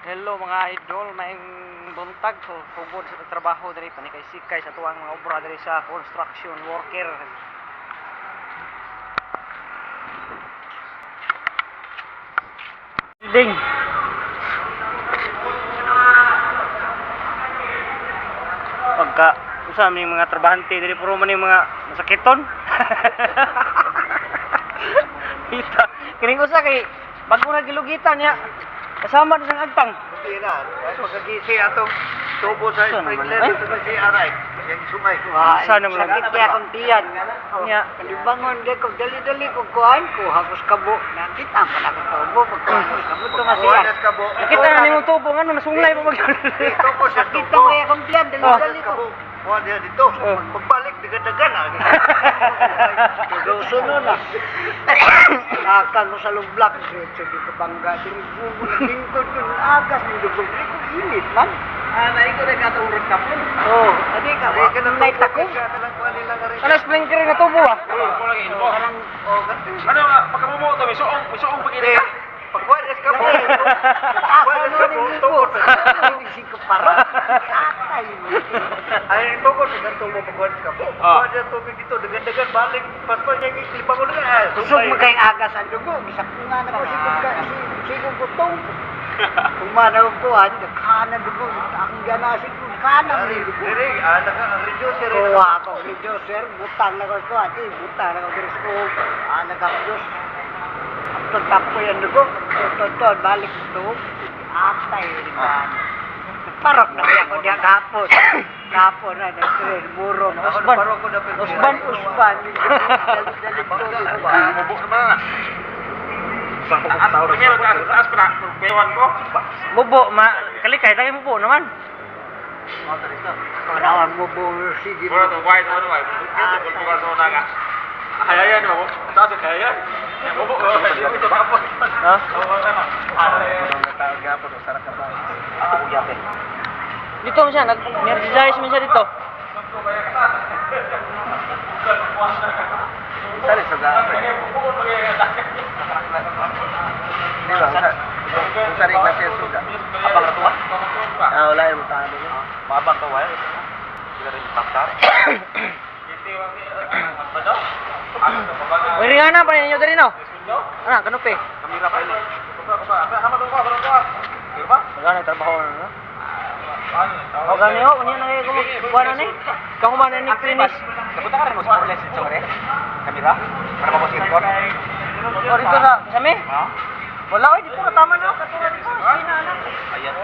Hello mga idol, maing buntag so pugod sa trabaho diri panikay-sikay sa tuwang mga obra diri sa construction worker. Ding. Pagka usa may mga trabahante diri puro man yung mga masakiton. Kita kining usa kay bago na gilugitan niya. Kasama na sang agtang. Hindi na. Pagkagisi atong tubo sa sprinkler ito na si Aray. Yung sumay. Sana mo lang. Sakit kaya akong tiyan. Nya. Kalibangon di ko, dali-dali ko kuhan ko. Hagos kabo. Nakita ang pala ko tubo. Pagkuhan kabo ito masiyan. Nakita na nimong tubo nga nasunglay mo mag. Tubo sa Sakit tubo. kaya akong tiyan. Dali-dali ko. Kuha niya dito. Pagbalik, digan-dagan na. Sunod na. Nakakal mo sa lublak. Diretso di ko bangga. Dinibubo na lingkod ko. Agas mo dugol. Dili ko init man. Naiko na katulog ka po. Oo. Adi ka. May tako. Ano sprinkler nga tubo ah? Ano nga, pagkamumo ito, may suong pag-ini ka. Pagkuhan ka po. Asa mo ni lingkod. Hindi ko parang. Atay mo. Ay, ito ko, tubo pagkuhan ka po. Pagkuhan niya tubig dito, dagan-dagan, balik. Paspas niya, iklipa ko na. Kusog mo kayong agas ang dugo. Gisakungan ako sigong butong. Kumana ko kuhan, nagkanan dugo. Akong ganasig ko, kanan rin dugo. Diri, naka-reducer rin. Kuha ako, reducer, butang na ko kuhan. Butang na ko diri sa kuhan. Nagapdos. Tutap ko yung dugo. Tutod, balik ito. Atay rin ba? Parok na kaya ko diya kapon. Kapon na, nagtrin, burong. Usban. Dali-dali ko. Bubuk naman na. Taas pa na, bewan ko. Bubo kalikay tayo bubo naman. Panawan mo buo, sige. Bro, the white one, white. Bukan sa naga. Kayayan mo. Taas ang kayayan. Bubuk ko. Ito pa po. Ha? Dito mo siya, nag-energize mo siya dito. Sali sa gawin. Di ba? Sa rin kasi suga. Abang ratuwa? Wala yung mutano niya. Mabang kawa yun. Hindi rin pakar. Uy, ringana pa ninyo dali no? Ano, kanupi? Kamera pa yun. Sama to ko, Di ba? Magana trabaho na no? O gani ho, unya na kayo kuha ni? Kahumanan ni finish. Napunta ka rin mo sa lesson sa kare? Kamera? Para mapasir ko? O dito sa mi? Wala oy, dito ka tama na, katulad dito. Sina na. Ayan.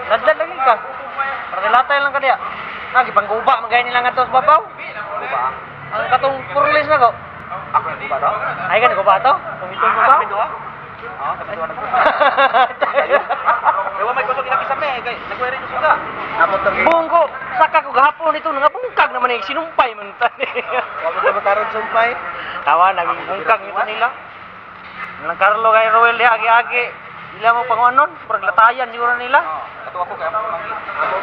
Dadad lagi ka. Para latay lang ka diya. Nagi pangguba magay nila nga to sa babaw. Kuba. Ang katong purlis na ko. Ako na kuba to? Ay ka guba to? Tumitong babaw. Kami doa na kuba. Ewa may kusog inakisa me, kay nagkuha rin yung suga. Amo to. Buong ko, saka ko gahapon ito, nga bungkag naman eh, sinumpay man tani. Wala mo mataron sumpay. Tawa, naging bungkag ito nila. Nang Carlo kay Roel di agi-agi. Ila mo pangonon, paglatayan siguro nila. Ato ako kay amo mo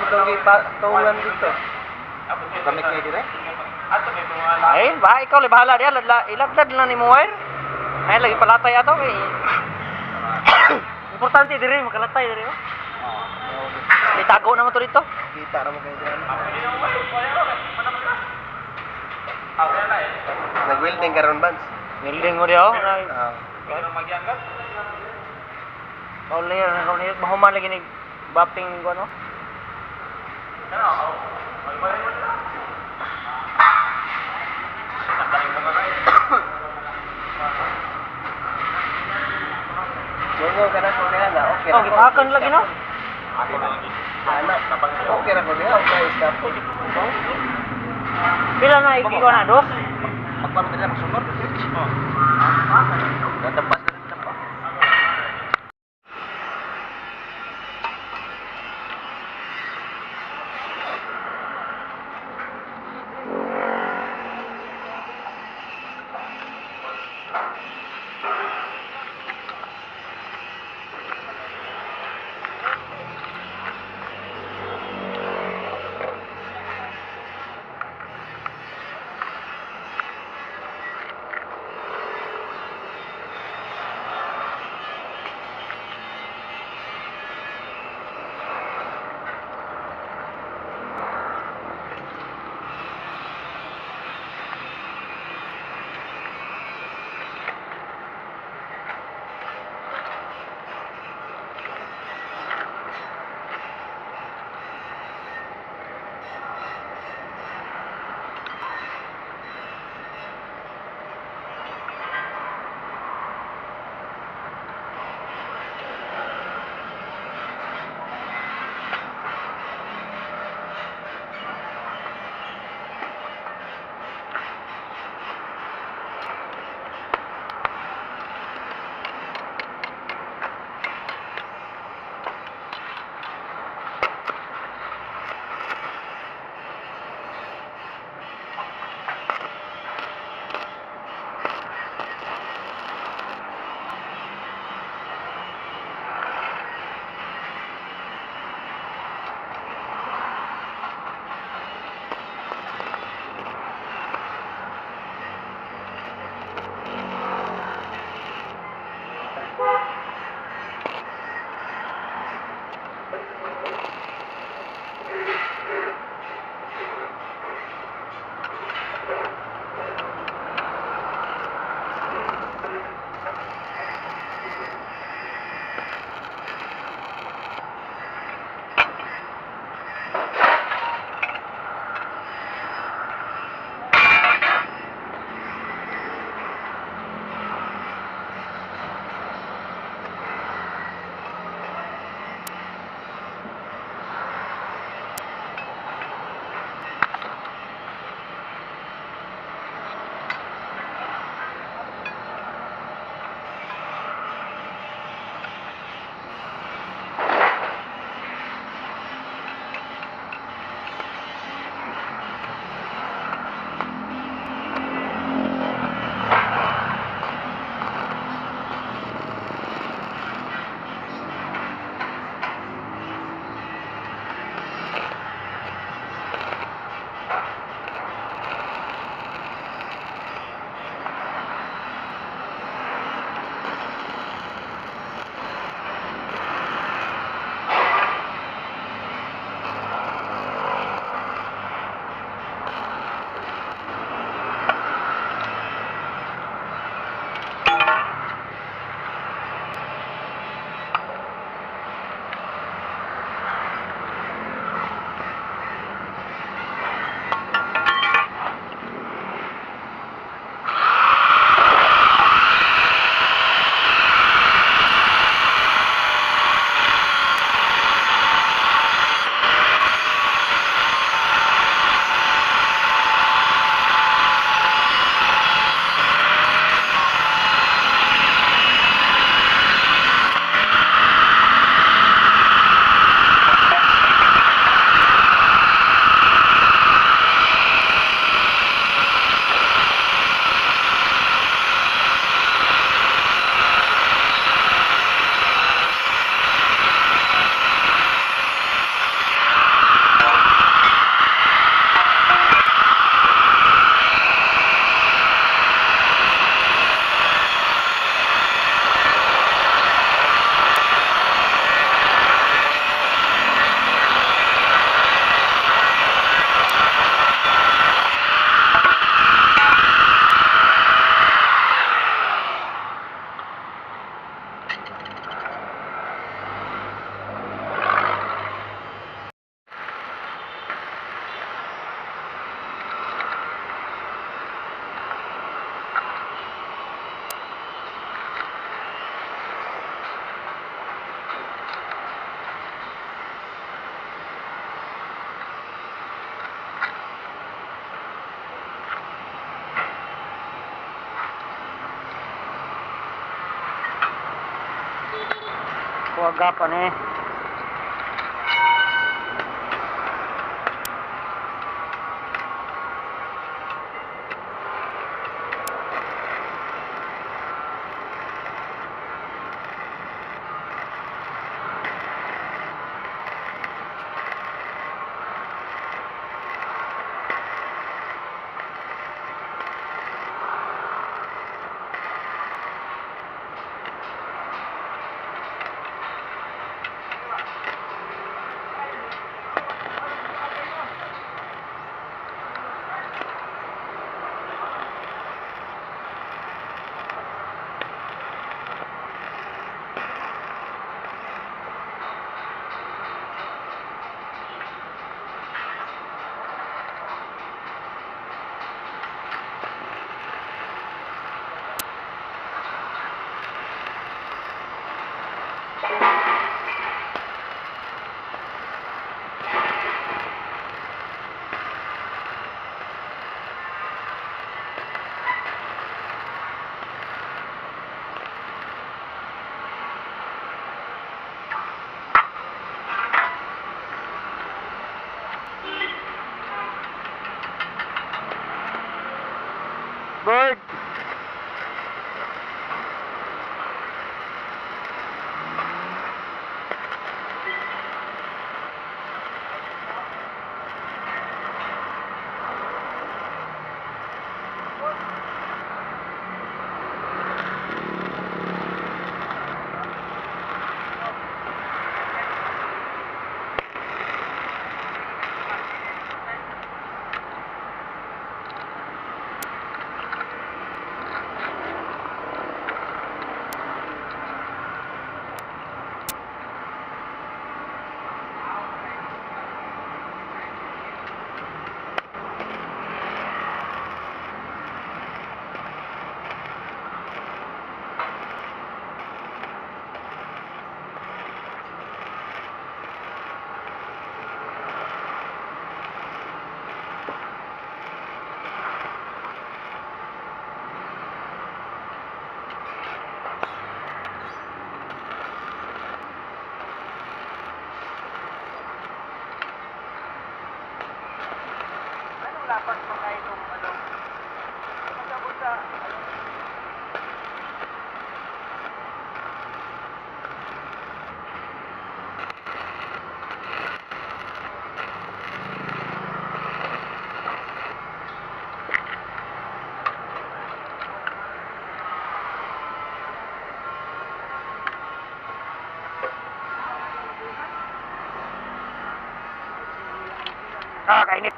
tong gipatungan dito. Kami kay dire. Ay, ba ikaw le bahala diya, ilagdad lang ni mo wire. Ay lagi palatay ato kay. Importante dire makalatay dire. Itago naman to dito. Kita ra mo kay dire. Nag-welding karon bans. Welding mo diyo. Ano magian ka? Kauli na kauli, mahuman lagi ni bapping ko no. Yo kana ko na okay. Oh, gipakan lagi no. Okay ra ko diha, okay stop. Pila na iki ko na dos. Magpapit na magsunod. Databas na rin pa. agapan eh. Bird. Dapat mga itong ano. Magkabot sa ano. Kainit.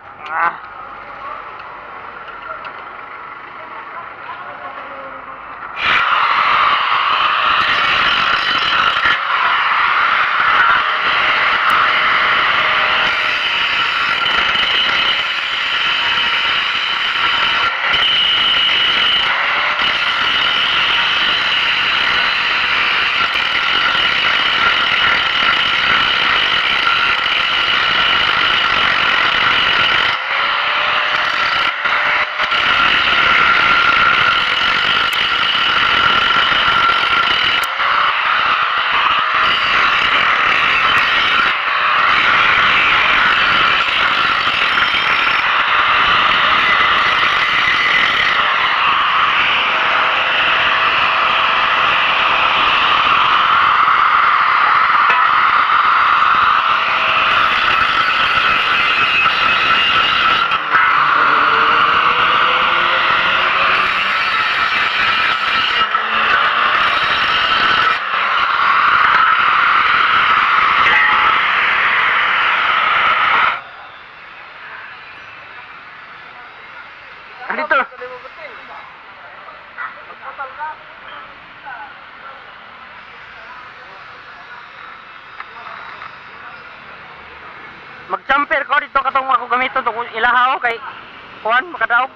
Dito. Mag-jumper ko dito katong ako gamiton to ilahaw kay kuan makadaog.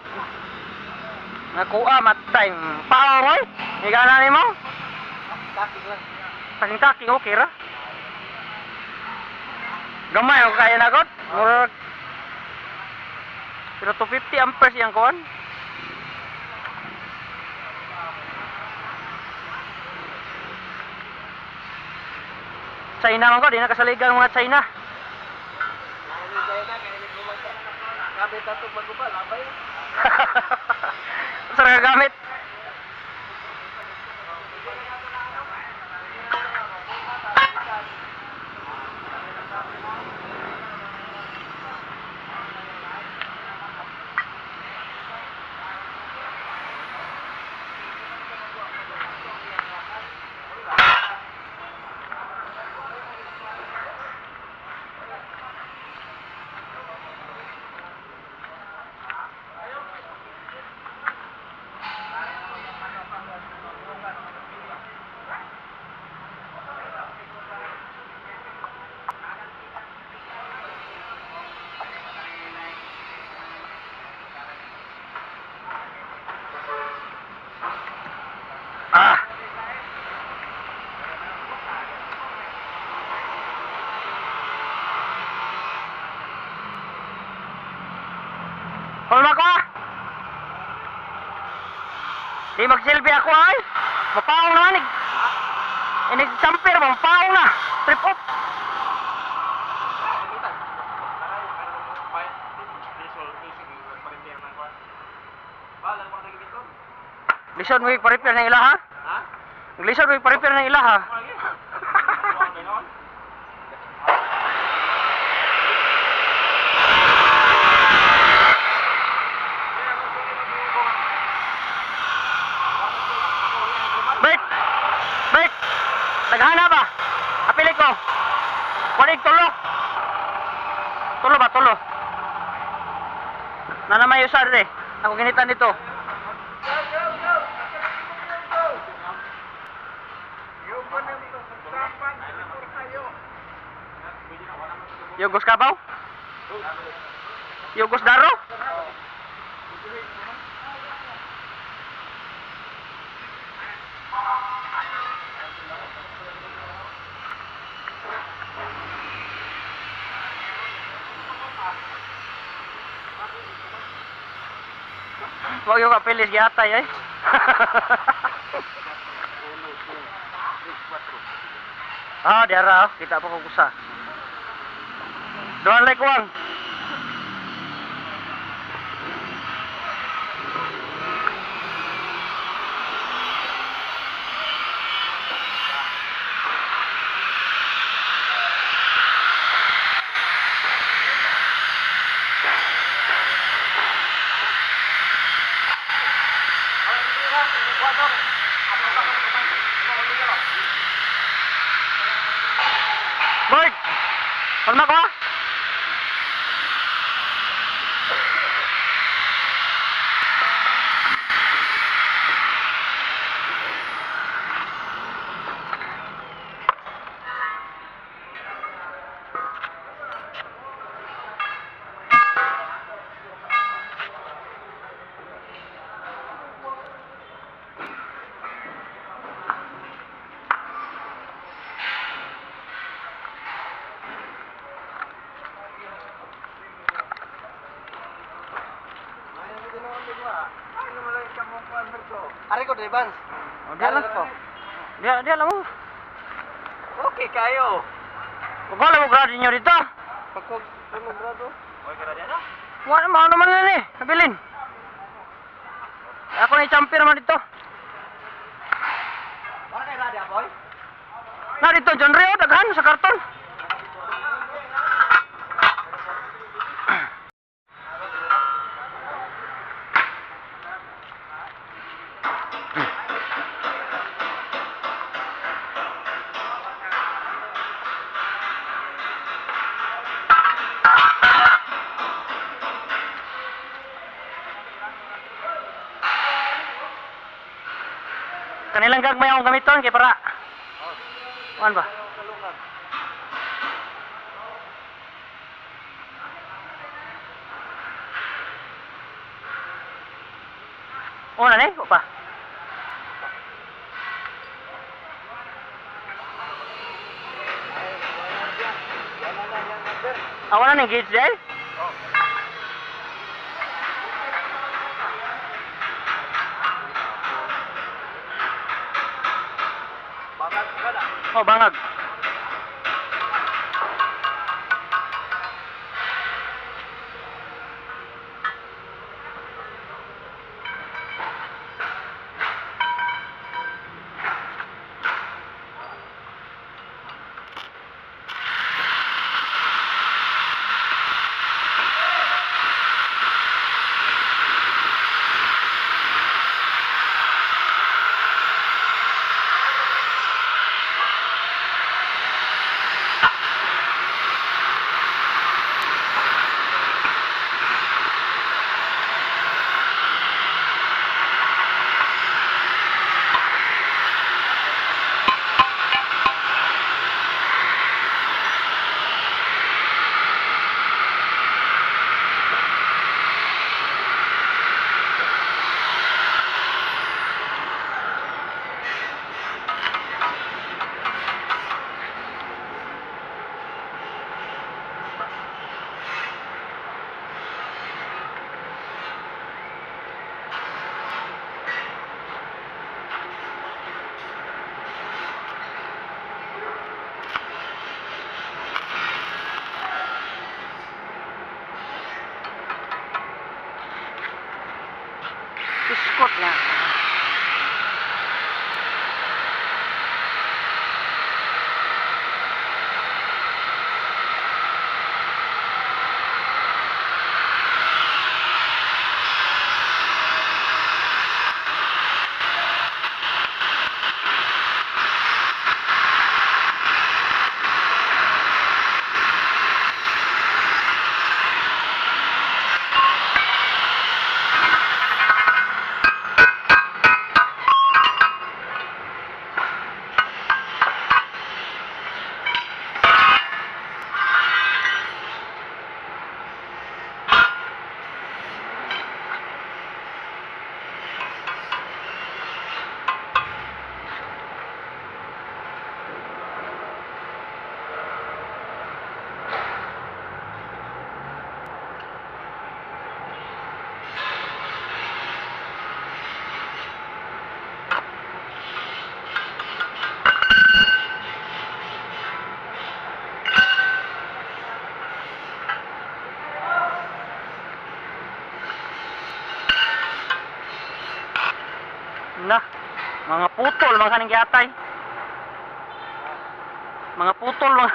Nakuha matay. Pao moy. Igana nimo? Saking kaki okay ra. Gamay ako kaya nagot. Murag pero 250 amperes yang kuan. China man ko, di na kasaligan mga China. Gamit na ito magubal, abay. Saan ka gamit? Ah! Hulma ko ah! Di magsilbi ako ay! Mapaong naman eh! Inig-champer, mapaong na! Trip up! Lison mo i-repair ng ila ha? Ha? Lison mo i-repair ng ila ha? Break! Break! Naghana ba? Apili ko! Wanig tulo! Tulo ba? Tulo! Nanamay usar eh. Ako ginitan dito. Yugos Kabaw? Yugos Daro? Huwag yung kapilis gihatay eh. Ah, diara, kita pa kung kusa. Doan like one. Boy! Kalma ko ah! Ari ko dari Bans. Dia lang ko. Dia lang mo. Okay kayo. Kung wala mo grado nyo dito. Pagkog ano grado? Oy grado na. Wala mo naman yan eh. Nabilin. Ako na i-champion naman dito. Wala kay radio boy. Na dito, John Rio, daghan sa karton. Kanilang gagmay akong gamiton kay para. Kuan ba? Oh, na o pa. Wala na engage dahil? Bakit ka na? Oh, bangag. Na, mga putol, mga kaning giatay. Mga putol, mga...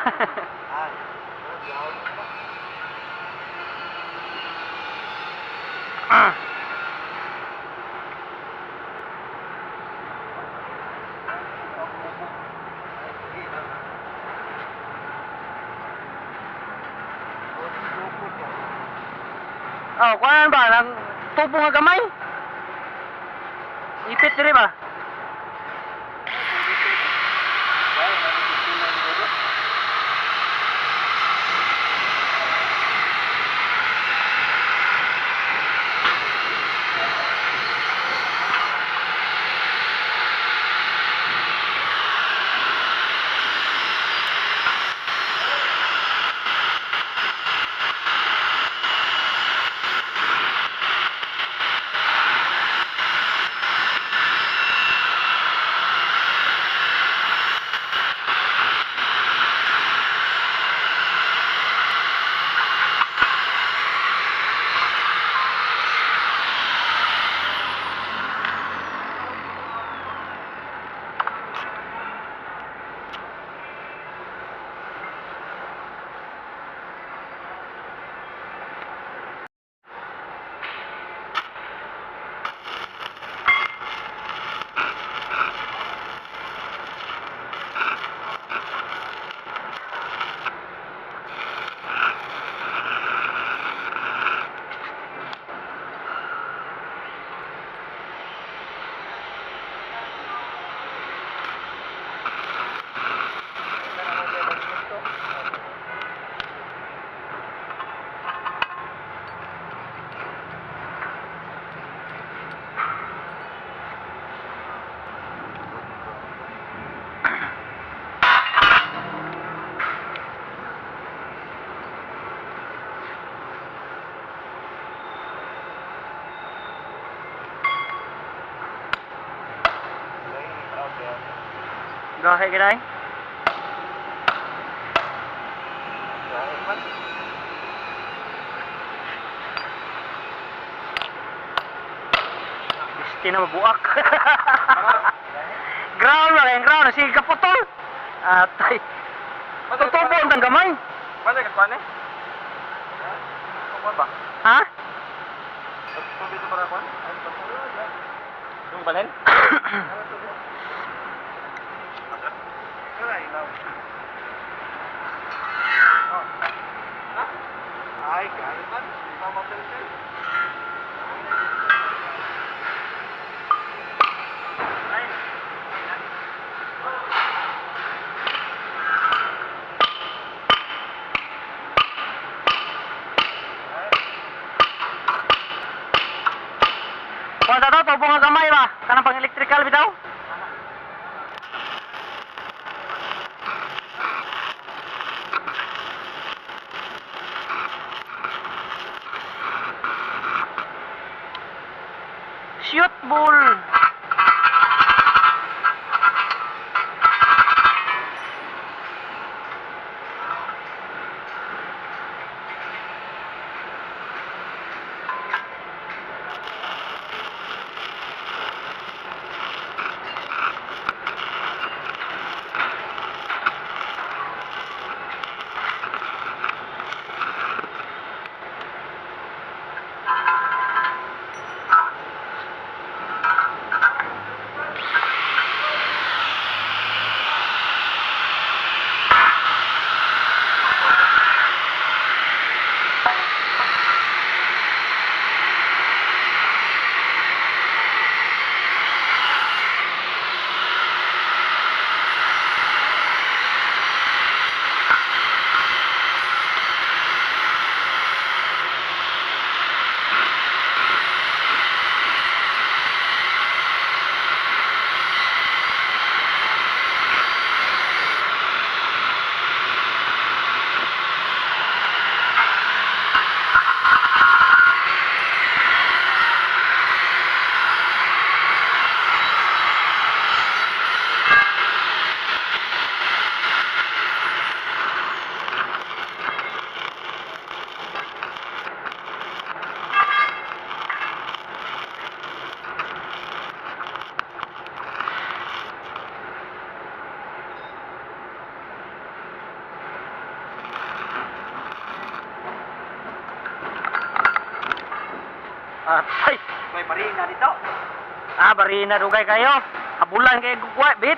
Ah. Oh, kuan ba? Nang tubo nga gamay? Ipit diri ba? Gahe gid Bisti na mabuak. Ground lang, yung ground. Sige kaputol. Atay. Tutubo ang gamay. Mana kan paano? Ano ba? Ha? Tubi ito para kuan? Yung balhin? Ay, kaya man. Mamatil-til. Kung sa to, tubo nga gamay ba? Kanang pang electrical bitaw? Shoot ball. Marina dito. Ah, barina dugay kayo. Habulan kay gugwa, bit.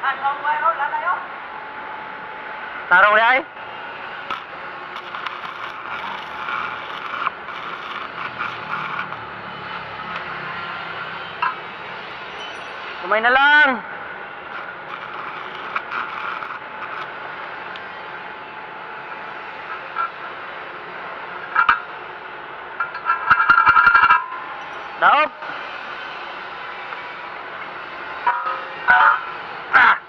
Ano ba yun? Lala yun? Taraw ni ay. Kumay na lang. Daop. Ah.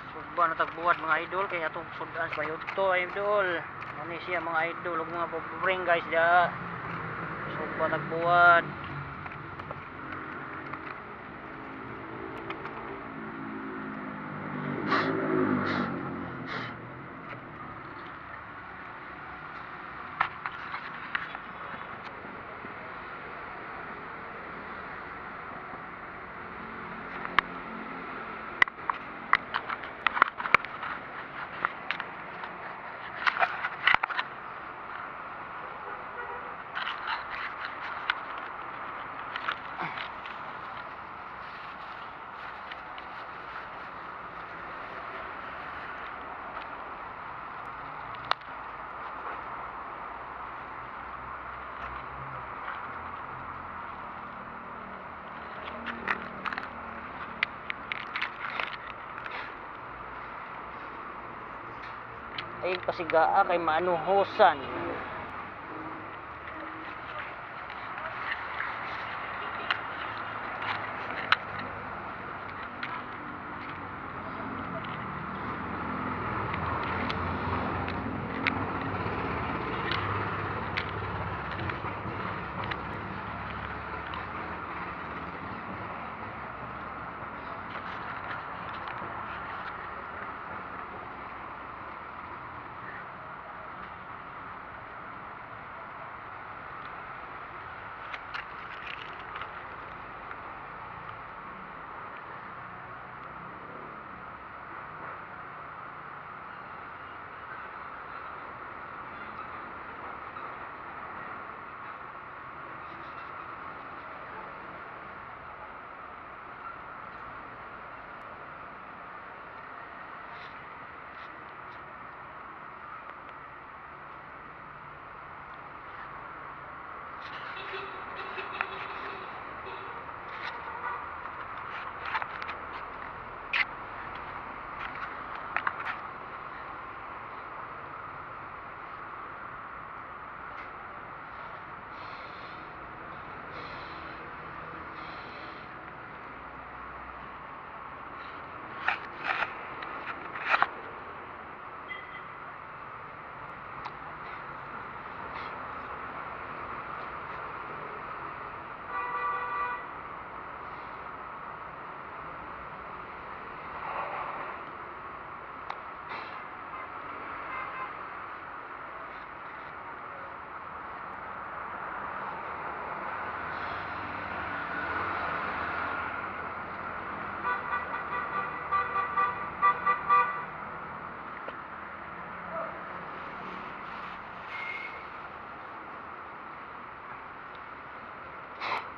Sugba na tagbuhat mga idol kay atong sudan sa yudto idol. Ano siya mga idol ug mga bring guys da. Sugba tagbuhat. Ay pasigaa kay maanuhosan.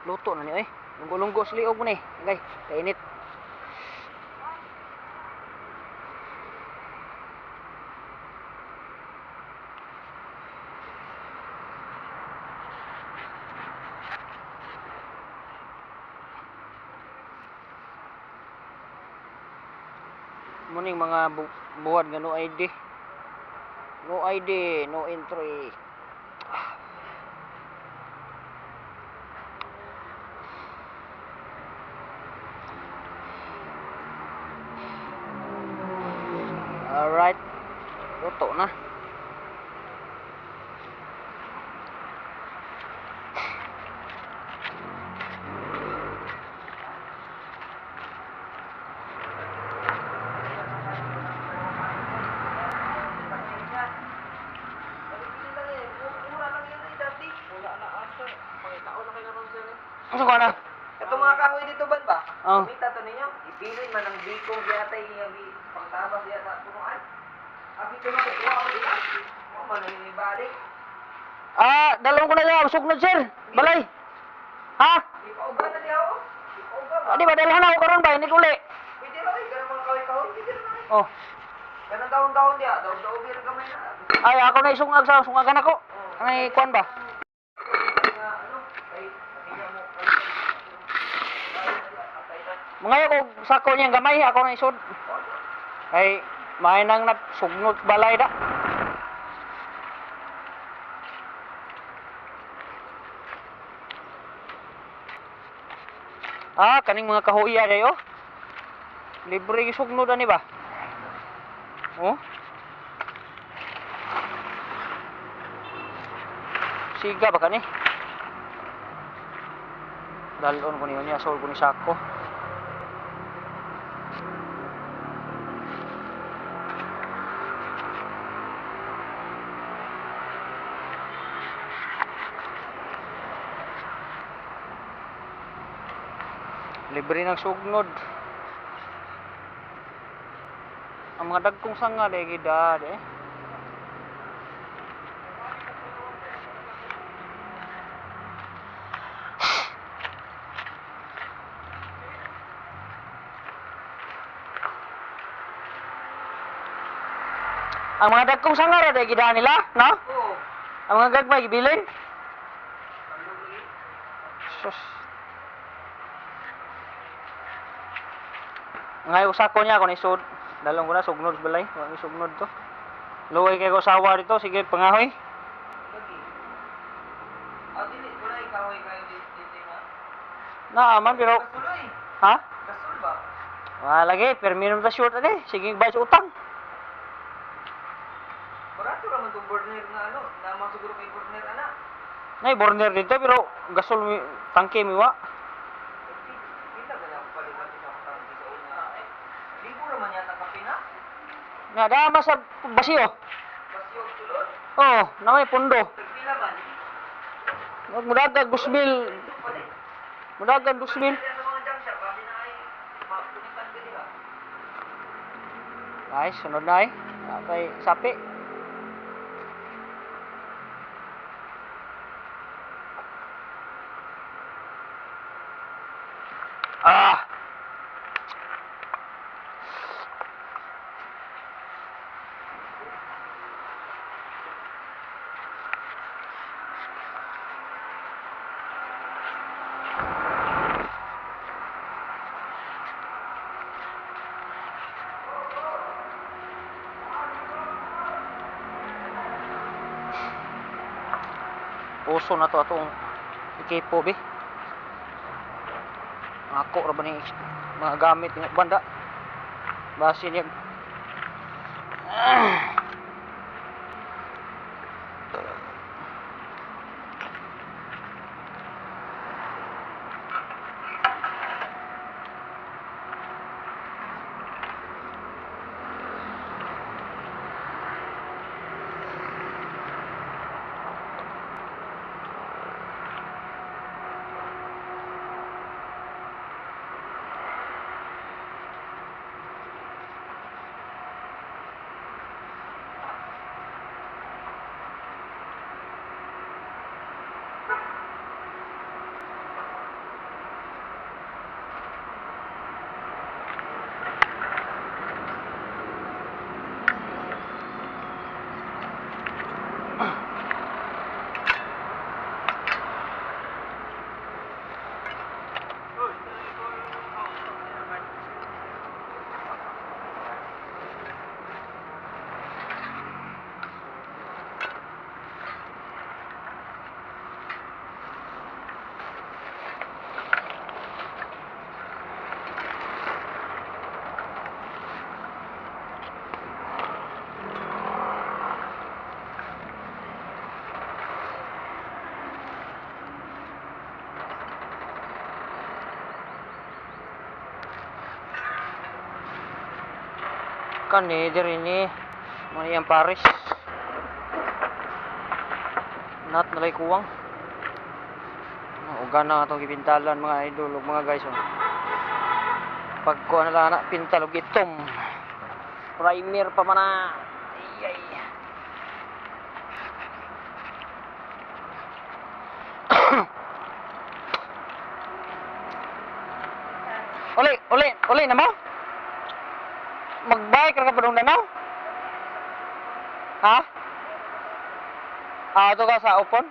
Luto na ni oy. Lunggo-lunggo sa liog mo ni. Okay, kainit. Muning mga buhat nga no ID. No ID, no entry. Luto na. Asa ko na? Ito mga kahoy dito ba ba? Oh. Kumita to ninyo. Ipilin man ang biko yata yung pangtabas yata punuan. Abi ko na ko ako ila. Mo man ni balik. Dalawang ko na niya, sugnod sir. Balay. Ha? Di pa uban na di ako. Di pa uban ba? Di ba dalhan ako karon ba ini uli? Pwede na eh, ganun mga kahoy-kahoy. Pwede na eh. Oh. Ganun taon-taon diya. Daw-daw bir gamay na. Ay ako na isungag sa sungagan ako. Ay kuan ba? Mga ko sako niyang gamay ako na isod. Ay may nang nagsugnot balay da. Kaning mga kahuya dayo. Libre gisugnod ani ba? Oh. Siga ba kani? Dalon ko niya sol ko ni sako. Libre ng sugnod. Ang mga dagkong sanga dahil gidad eh. Ang mga dagkong sanga dahil gidad nila, no? Oo. Ang mga gagmay gibilin. Sus. Ngay usako niya ako ni sud. Dalong ko na sugnod balay, wa mi sugnod to. Luway kay ko sawa dito, sige pangahoy. Lagi. Dili ko na kahoy kayo dito nga. Naaman pero Kasuloy. ha? Kasul ba? Wala lagi, per minimum ta short ani. Sige bayad sa utang. Barato raman tong burner nga ano, naman siguro kay burner ana. Nay burner dito pero gasol mi tangke mi wa. Kita ba na palitan sa tangki sa una? Libo raman yata kape na. Nga dama sa basiyo. Basyo sulod. Oh, na may pundo. Tagpila man. Mudagan dusbil. Pwede. Mudagan dusbil. Sa mga junk shop, bali na ay mapunitan ka diba? Ay, sunod na ay. Kay sapi. Puso na to atong ikipo bi. Ako ra ba ni mga gamit ng banda. Basin niya. Kan diri ni mo yang Paris. Nat nalay kuwang. Ugan na atong gipintalan mga idol ug mga guys. Pagkuha na lang na pintal og itom. Primer pa man na. Ay. Uli na mo? Magbike ka pa dong danaw? Ha? Ito ka sa upon?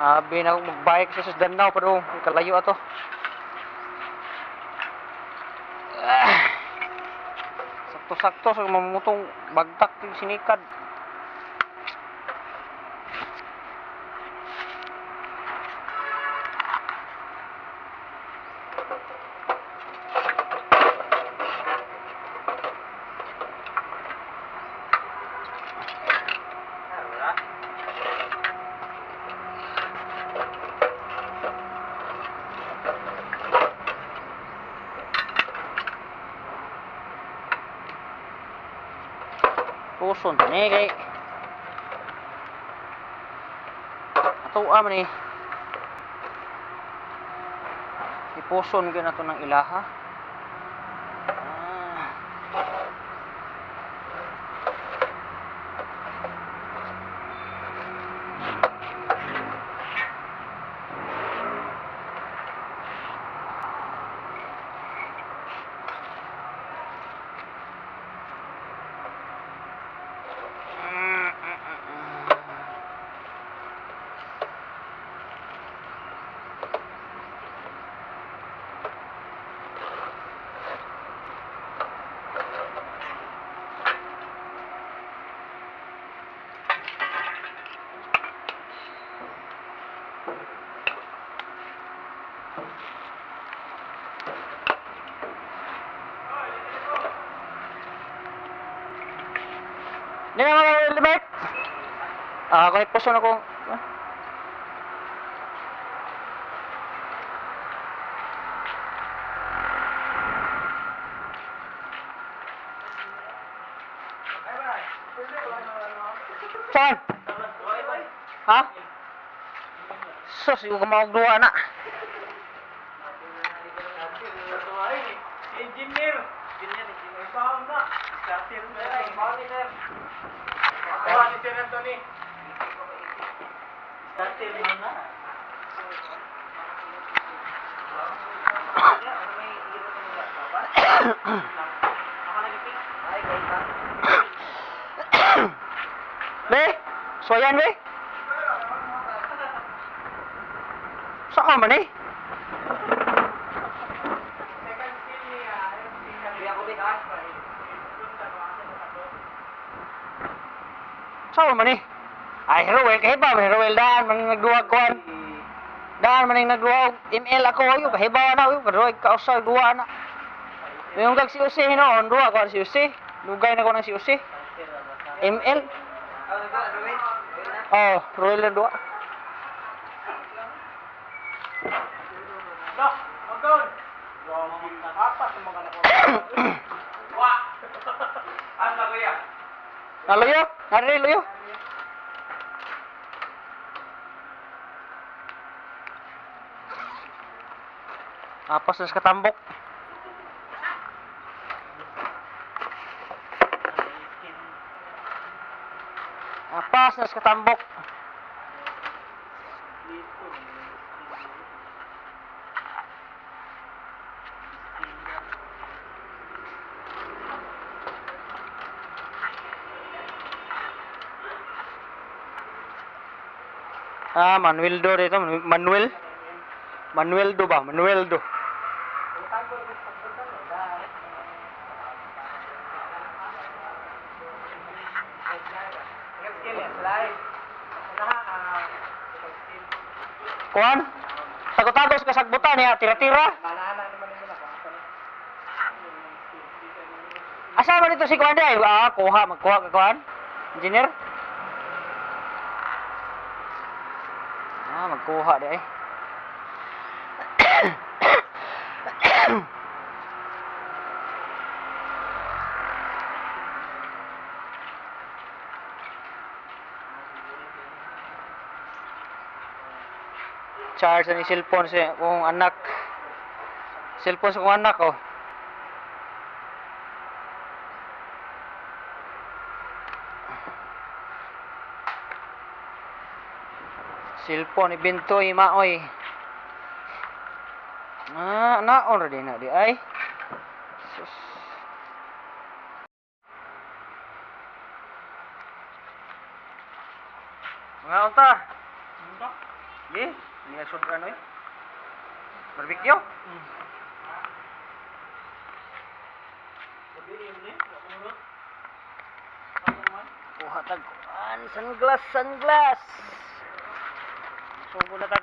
Abi na akong magbike sa Danaw pa dong. Kalayo ato. Sakto-sakto sa mamutong bagtak yung sinikad. Puson ni kay ato man ni ipuson gyud nato ng ilaha. Di na mga limit. Kung ipuson ako. Saan? Ha? Sus, yung kumawag duwa na. Engineer. Paham na. Paham ni sir. Paham ni Sir Anthony. Starter mo na. Be, soyan be. Saan man eh? Saan man eh? Ay, Roel, kahiba man, Roel, daan man nagduwag kuhan. Daan man nagduwag, ML ako, ayo, kahiba na, ayo, Roel, kausay, duwa na. Yung kag si Jose, no, duwa ko si Jose. Lugay na ko ng si Jose. ML. Oh, Roel na duwa. No, magkon. Apa sa mga nakon? Wa. Asa kuya? Naluyo? Nari, luyo? Apas na sa katambok. Apas na sa katambok. Manuel do dito. Manuel do ba? Manuel do. Kuan? Tagos-tagos ka sagbutan niya, tira-tira. Asa man dito si Kuan day? Magkuha ka Kuan? Engineer? Magkuha day. charge ni cellphone sa kong anak. Cellphone sa kong anak oh. Cellphone ibintoy maoy. Naon ra din na di ay. Sus. Mga unta. Ye, ni sud ano eh. Barbecue. Kuha tag sunglass. Subo na tag